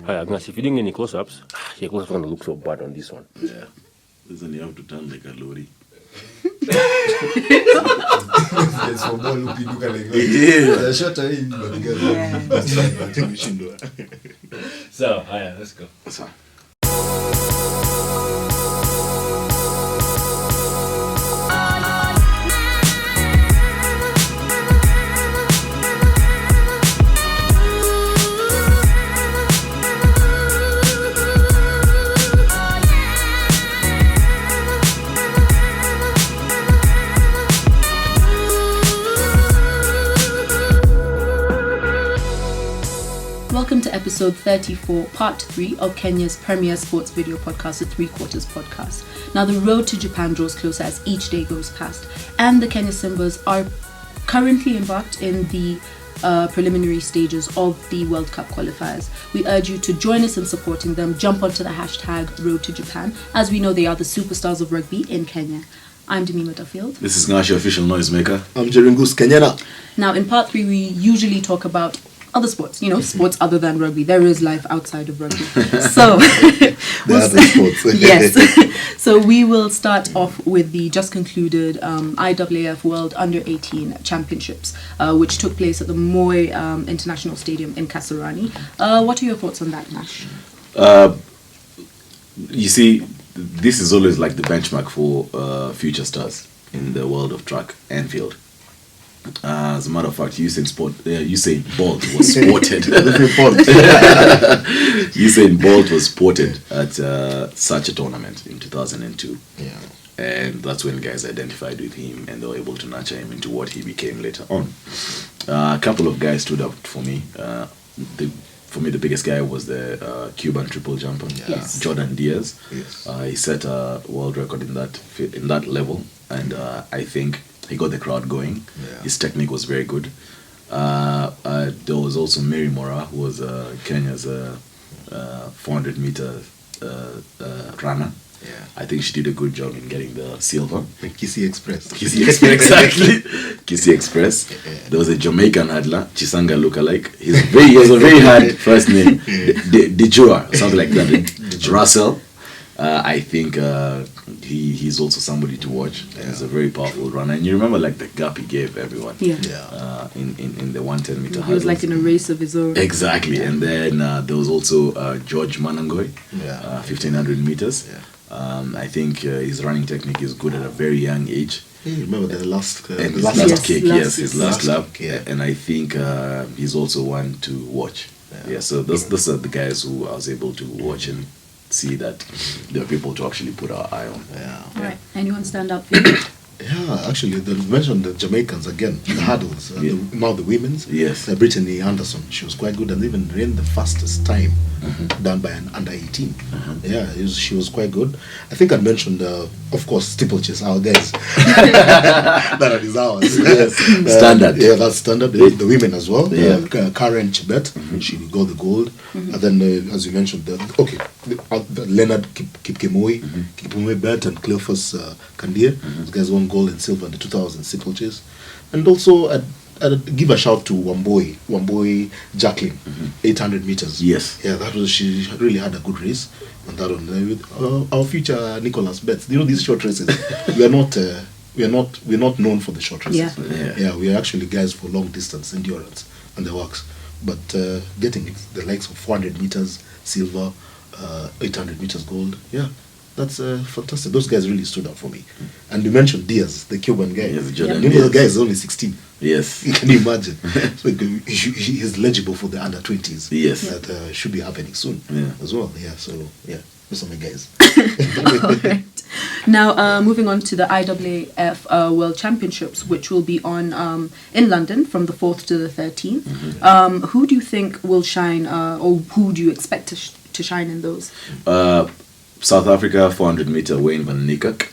Hi, Agnes, if you're doing any close-ups, your close-ups are going to look so bad on this one. Yeah. Listen, you have to turn like a lorry. Yes, for more look, you look like that. Short in, but I think we should do it. So, yeah, let's go. So. Welcome to episode 34, part 3 of Kenya's premier sports video podcast, the 3 Quarters podcast. Now, the road to Japan draws closer as each day goes past, and the Kenya Simbas are currently embarked in the preliminary stages of the World Cup qualifiers. We urge you to join us in supporting them. Jump onto the hashtag Road to Japan, as we know they are the superstars of rugby in Kenya. I'm Demima Duffield. This is NGASH official noisemaker. I'm Jeringus Kenyana. Now, in part 3, we usually talk about other sports, sports other than rugby. There is life outside of rugby. So, yes. So we will start off with the just concluded IAAf World Under-18 Championships, which took place at the Moi International Stadium in Kasarani. What are your thoughts on that, Nash? You see, this is always like the benchmark for future stars in the world of track and field. As a matter of fact, Usain Bolt was spotted. Usain Bolt was spotted at such a tournament in 2002. Yeah. And that's when guys identified with him and they were able to nurture him into what he became later on. A couple of guys stood out for me. For me, the biggest guy was the Cuban triple jumper, Jordan Diaz. Yes. He set a world record in that level, and I think he got the crowd going. Yeah. His technique was very good. There was also Mary Mora, who was Kenya's 400-meter runner. Yeah. I think she did a good job in getting the silver. The Kissy Express. Kissy Express, exactly. Kissy Express. Yeah. There was a Jamaican hurdler, Chisanga lookalike. He has a very hard first name. Dijua, something like that. Russell. I think he's also somebody to watch. Yeah. He's a very powerful runner. And you remember like the gap he gave everyone in the 110-meter hurdles. He was like in a race of his own. Exactly. Yeah. And then there was also George Manangoi, 1500 meters. Yeah. I think his running technique is good at a very young age. Yeah, you remember the last kick? His last lap. Yeah. And I think he's also one to watch. Yeah, so those are the guys who I was able to watch and see that there are people to actually put our eye on. Yeah. All right. Anyone stand out for you? Yeah, actually, they mentioned the Jamaicans again, the hurdles. Now the women's. Yes. Brittany Anderson, she was quite good and even ran the fastest time done by an under-18. Yeah, she was quite good. I think I mentioned, of course, steeplechase, our guys. That is ours. Yes. Standard. Yeah, that's standard. The women as well. Yeah. Karen Chibet, she got the gold. And then, as you mentioned, the Leonard Kipkemoi Bet and Cleophas Kandia. Those guys won gold and silver in the 2000 steeplechase. And also, I'd give a shout to Wamboi Jacqueline, 800 meters. Yes. Yeah, she really had a good race on that one. With our future Nicholas Betts, these short races, we're not known for the short races. Yeah, we are actually guys for long distance endurance and the works. But getting the likes of 400 meters silver, 800 meters gold, that's fantastic. Those guys really stood out for me. And you mentioned Diaz, the Cuban guy. Yes, the guy is only 16. Yes. Can you imagine? So he is eligible for the under-20s. Yes. That should be happening soon as well. Yeah, so, those are my guys. All right. Now, moving on to the IAAF World Championships, which will be on in London from the 4th to the 13th. Who do you think will shine, or who do you expect to shine in those? South Africa 400-meter Wayne van Niekerk.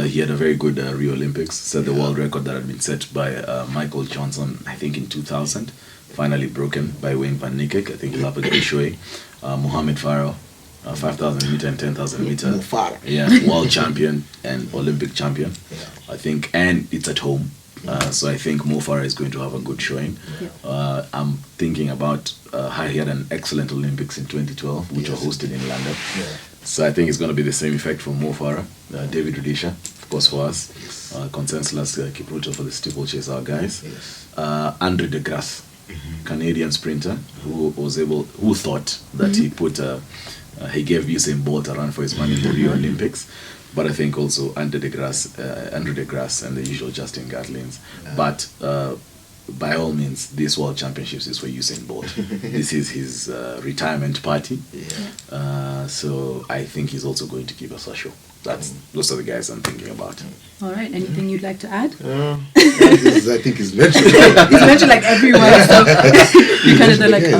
He had a very good Rio Olympics, set the world record that had been set by Michael Johnson, I think in 2000, finally broken by Wayne van Niekerk. I think Lapa Grishoy, Mohamed Farah, 5,000 meter and 10,000 meter. World champion and Olympic champion. I think, and it's at home. So I think Mo Farah is going to have a good showing. I'm thinking about how he had an excellent Olympics in 2012, which were hosted in London. So I think it's going to be the same effect for Mo Farah. David Rudisha, of course, for us. Conseslus Kipruto for the steeplechase, our guys. Andre de Grasse, Canadian sprinter, who thought that he gave Usain Bolt a run for his money in the Rio Olympics. But I think also Andre de Grasse and the usual Justin Gatlins. But by all means, this World Championships is for Usain Bolt. This is his retirement party. So I think he's also going to give us a show. Those are the guys I'm thinking about. All right. Anything you'd like to add? I think he's mentioned. He's mentioned like everyone. So you kind of like.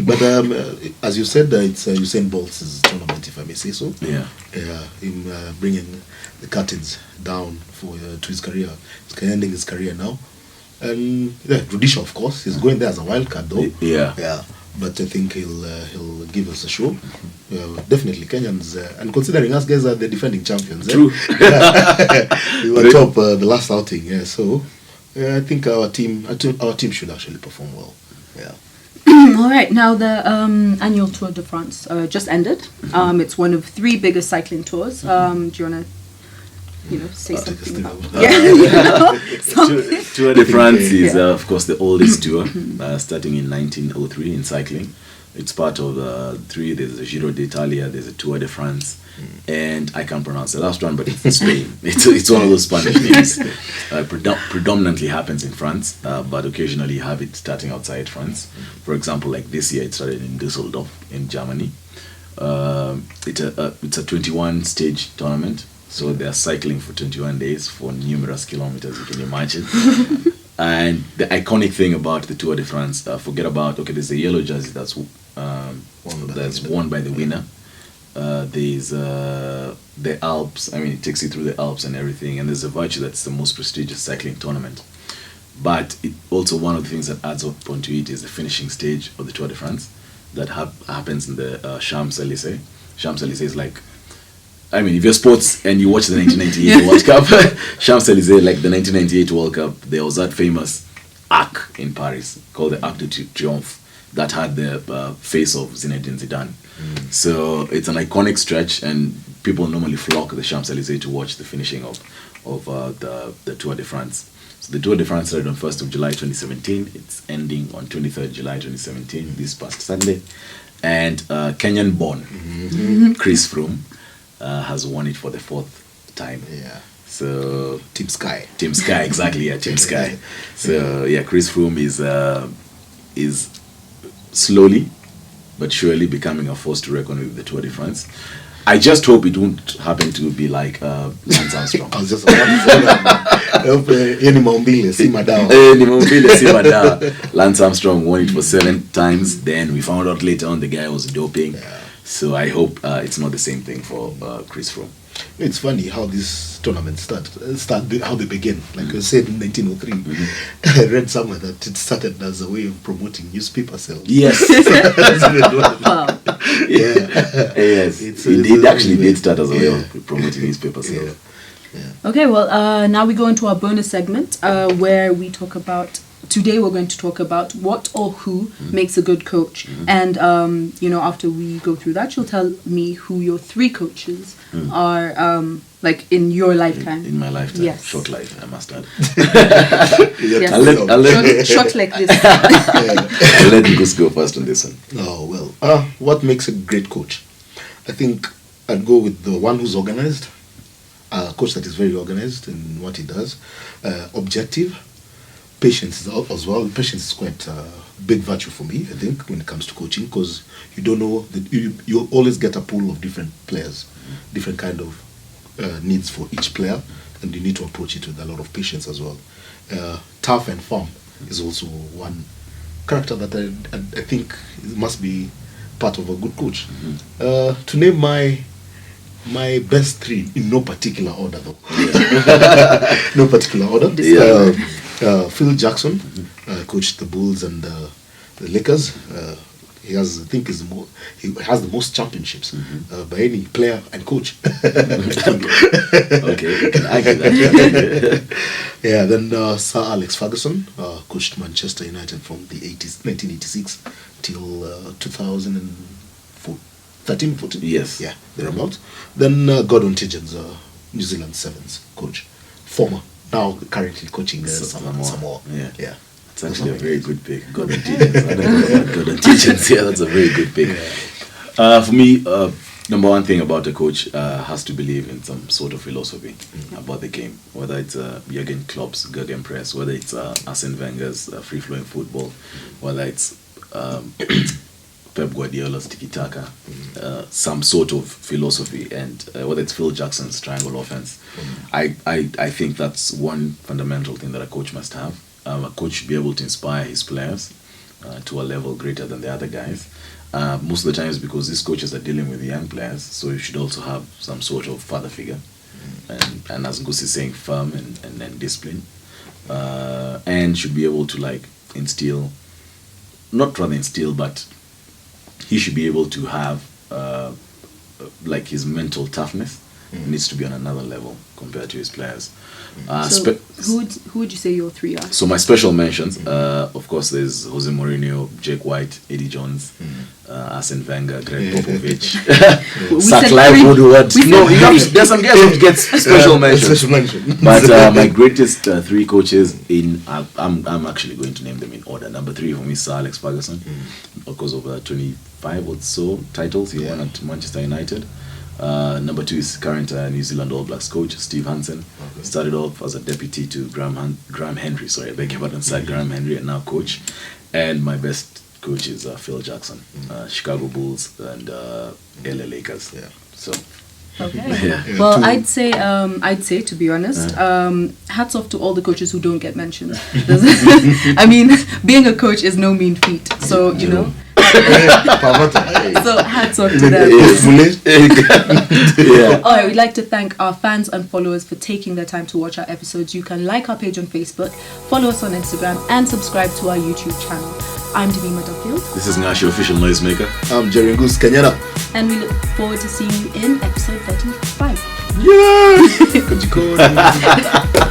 But as you said, it's Usain Bolt's tournament, if I may say so. Him bringing the curtains down to his career. He's ending his career now. And Rudisha, of course, he's going there as a wild card though. But I think he'll give us a show. Definitely Kenyans, and considering us guys are the defending champions. True. We were top the last outing. So I think our team should actually perform well. All right. Now the annual Tour de France just ended. It's one of 3 biggest cycling tours. Do you wanna say something about Tour de France is, of course, the oldest tour, starting in 1903 in cycling. It's part of 3. There's the Giro d'Italia, there's a Tour de France, and I can't pronounce the last one, but it's in Spain. It's one of those Spanish names. Predominantly happens in France, but occasionally you have it starting outside France. For example, like this year, it started in Düsseldorf in Germany. It's a 21-stage tournament. So they are cycling for 21 days for numerous kilometers, you can imagine. And the iconic thing about the Tour de France, forget about, there's a yellow jersey that's worn by the winner. There's the Alps, it takes you through the Alps and everything. And there's a virtue that's the most prestigious cycling tournament. But also one of the things that adds up onto it is the finishing stage of the Tour de France that happens in the Champs-Élysées. Champs-Élysées is like, if you're sports and you watch the 1998 World Cup, Champs-Élysées, like the 1998 World Cup, there was that famous arc in Paris called the Arc de Triomphe that had the face of Zinedine Zidane. So it's an iconic stretch, and people normally flock the Champs-Élysées to watch the finishing of the Tour de France. So the Tour de France started on 1st of July 2017. It's ending on 23rd July 2017, this past Sunday. And Kenyan-born Chris Froome has won it for the 4th time. So Team Sky, exactly. Team Sky. So Chris Froome is slowly but surely becoming a force to reckon with the Tour de France. I just hope it won't happen to be like Lance Armstrong. I was just about to say that. Lance Armstrong won it for 7 times. Then we found out later on the guy was doping. So I hope it's not the same thing for Chris Froome. It's funny how this tournament how they began. Like I said in 1903, I read somewhere that it started as a way of promoting newspaper sales. Yes. Wow. Yes. It actually did start as a way of promoting newspaper sales. Okay, well, now we go into our bonus segment where we talk about. Today we're going to talk about what or who makes a good coach. And, after we go through that, you'll tell me who your 3 coaches are, in your lifetime. In my lifetime. Yes. Short life, I must add. Yes. I'll let short like this. I'll let Gus go first on this one. Oh, well, what makes a great coach? I think I'd go with the one who's organized, a coach that is very organized in what he does, objective. Patience as well. Patience is quite a big virtue for me, I think, when it comes to coaching, because you don't know that you always get a pool of different players, different kind of needs for each player, and you need to approach it with a lot of patience as well. Tough and firm is also one character that I think must be part of a good coach. To name my best 3 in no particular order, though. No particular order. Phil Jackson coached the Bulls and the Lakers. He has, I think, he has the most championships by any player and coach. Okay, you can argue that. Yeah, then Sir Alex Ferguson coached Manchester United from the 1986 till 2013, 14. Yes. Yeah, thereabouts. Then Gordon Tiggens, New Zealand Sevens coach, former, now currently coaching Samoa. Yeah. It's actually a very good pick. Gordon Tiggens. Yeah, that's a very good pick. For me, number one thing about a coach has to believe in some sort of philosophy about the game. Whether it's Jurgen Klopp's Gegenpress, whether it's Arsene Wenger's free-flowing football, whether it's Pep Guardiola's tiki-taka, some sort of philosophy, and whether it's Phil Jackson's triangle offense. I think that's one fundamental thing that a coach must have. A coach should be able to inspire his players to a level greater than the other guys. Most of the times, because these coaches are dealing with young players, so you should also have some sort of father figure, and as Gus is saying, firm and discipline, and should be able to instill, but he should be able to have his mental toughness needs to be on another level compared to his players. So who would you say your three are? So my special mentions, of course, there's Jose Mourinho, Jake White, Eddie Jones, Arsene Wenger, Greg Popovich, Sir Clive Woodward. There's some guys who get special mentions. But my greatest three coaches I'm actually going to name them in order. Number 3 for me, Sir Alex Ferguson, because of 25 or so titles he won at Manchester United. Number 2 is current New Zealand All Blacks coach Steve Hansen. Started off as a deputy to Graham Henry. Sorry, I beg your pardon, Sir Graham Henry, and now coach. And my best coach is Phil Jackson, Chicago Bulls and LA Lakers. Yeah. So. Okay. Well, I'd say to be honest, hats off to all the coaches who don't get mentioned. I mean, being a coach is no mean feat. So you know. So hats off to them. Alright, we'd like to thank our fans and followers for taking their time to watch our episodes. You can like our page on Facebook, follow us on Instagram, and subscribe to our YouTube channel. I'm Davima Duffield. This is NGASH, your official noisemaker. I'm Jerry Goose Kenyana. And we look forward to seeing you in episode 35. Yeah!